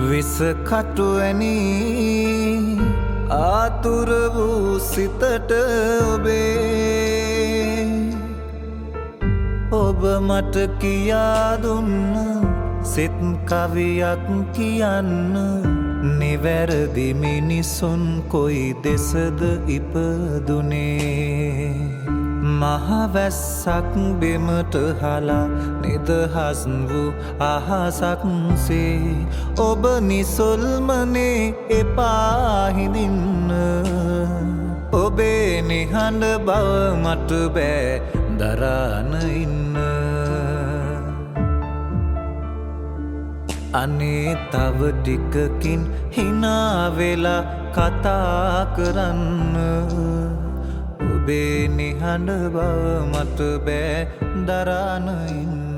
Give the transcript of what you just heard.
විස කටුවැනි ආතුර වූ සිතට ඔබේ ඔබ මට කියා දුන්න සිත් කවියක් කියන්න නිවැරදි මිනිසුන් කොයි දෙසද ඉපදුනේ මහවැස්සක් බෙමට හලා නිදහස් වූ අහසක් සේ ඔබ නිසොල්මනේ එපා හිඳින්න ඔබේ නිහඬ බව මට බෑ දරාන ඉන්න අනේ තව ටිකකින් හිනා වෙලා කතා කරන්න ඔබේ නිහඬ බව මට බෑ දරාන ඉන්න